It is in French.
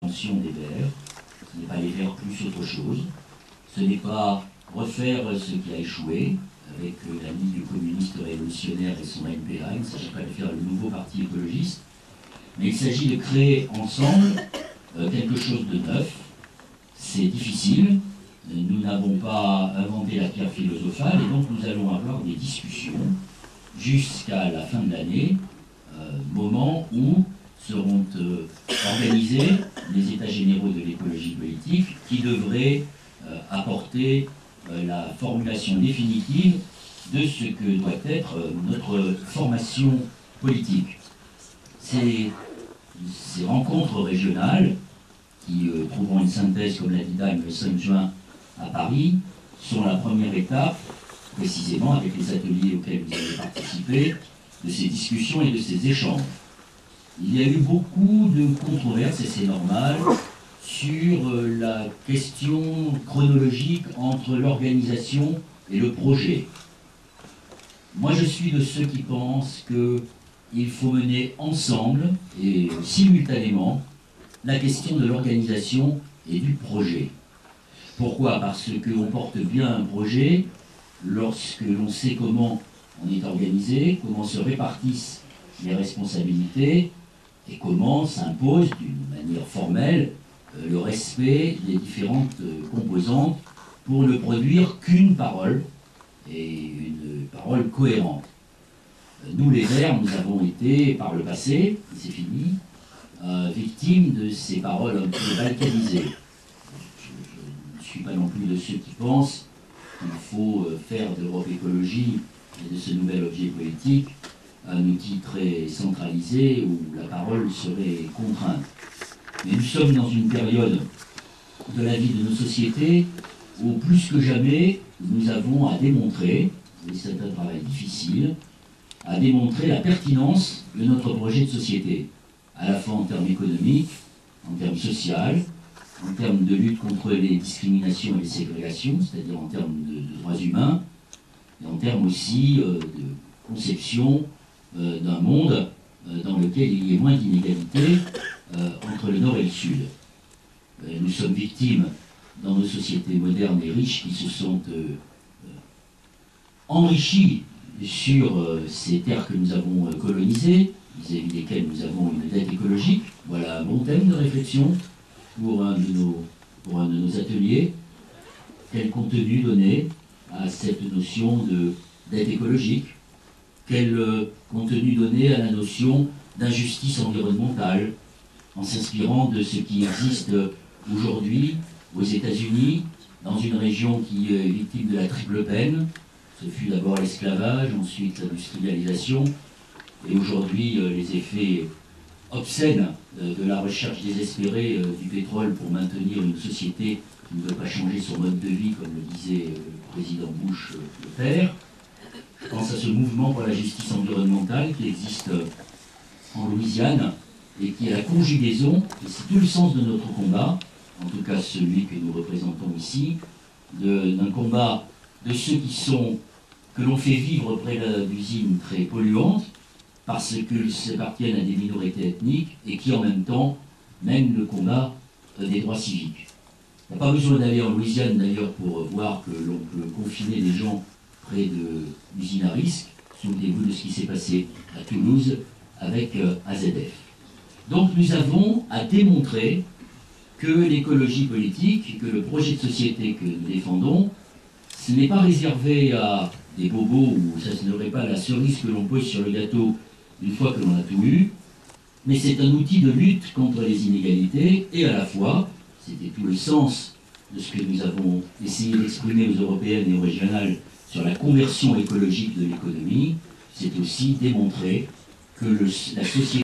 des Verts. Ce n'est pas les Verts plus autre chose. Ce n'est pas refaire ce qui a échoué avec la Ligue communiste révolutionnaire et son NPA. Il ne s'agit pas de faire le nouveau parti écologiste, mais il s'agit de créer ensemble quelque chose de neuf. C'est difficile. Nous n'avons pas inventé la pierre philosophale et donc nous allons avoir des discussions jusqu'à la fin de l'année, moment où seront organisés les états généraux de l'écologie politique qui devraient apporter la formulation définitive de ce que doit être notre formation politique. Ces rencontres régionales qui trouveront une synthèse, comme l'a dit Daim, le 5 juin à Paris, sont la première étape, précisément avec les ateliers auxquels vous avez participé, de ces discussions et de ces échanges. Il y a eu beaucoup de controverses, et c'est normal, sur la question chronologique entre l'organisation et le projet. Moi, je suis de ceux qui pensent qu'il faut mener ensemble et simultanément la question de l'organisation et du projet. Pourquoi? Parce qu'on porte bien un projet lorsque l'on sait comment on est organisé, comment se répartissent les responsabilités et comment s'impose d'une manière formelle le respect des différentes composantes pour ne produire qu'une parole et une parole cohérente. Nous, les Verts, nous avons été, par le passé, c'est fini, victimes de ces paroles un peu balkanisées. Je ne suis pas non plus de ceux qui pensent qu'il faut faire de l'Europe écologie et de ce nouvel objet politique un outil très centralisé où la parole serait contrainte. Mais nous sommes dans une période de la vie de nos sociétés où plus que jamais nous avons à démontrer, et c'est un travail difficile, à démontrer la pertinence de notre projet de société, à la fois en termes économiques, en termes sociaux, en termes de lutte contre les discriminations et les ségrégations, c'est-à-dire en termes de droits humains, et en termes aussi de conception d'un monde dans lequel il y ait moins d'inégalités entre le Nord et le Sud. Nous sommes victimes, dans nos sociétés modernes et riches, qui se sont enrichies sur ces terres que nous avons colonisées, vis-à-vis desquelles nous avons une dette écologique. Voilà un bon thème de réflexion pour un de nos ateliers. Quel contenu donner à cette notion de dette écologique? Quel contenu donner à la notion d'injustice environnementale, en s'inspirant de ce qui existe aujourd'hui aux États-Unis, dans une région qui est victime de la triple peine. Ce fut d'abord l'esclavage, ensuite l'industrialisation, et aujourd'hui les effets obscènes de la recherche désespérée du pétrole pour maintenir une société qui ne veut pas changer son mode de vie, comme le disait le président Bush le père. Je pense à ce mouvement pour la justice environnementale qui existe en Louisiane et qui est la conjugaison, et c'est tout le sens de notre combat, en tout cas celui que nous représentons ici, d'un combat de ceux que l'on fait vivre près d'usines très polluantes, parce qu'ils appartiennent à des minorités ethniques et qui en même temps mènent le combat des droits civiques. Il n'y a pas besoin d'aller en Louisiane d'ailleurs pour voir que l'on peut confiner des gens près d'usines à risque. Souvenez-vous de ce qui s'est passé à Toulouse avec AZF. Donc nous avons à démontrer que l'écologie politique, que le projet de société que nous défendons, ce n'est pas réservé à des bobos où ça ne serait pas la cerise que l'on pose sur le gâteau une fois que l'on a tout eu, mais c'est un outil de lutte contre les inégalités et à la fois, c'était tout le sens de ce que nous avons essayé d'exprimer aux européennes et aux régionales sur la conversion écologique de l'économie, c'est aussi démontrer que la société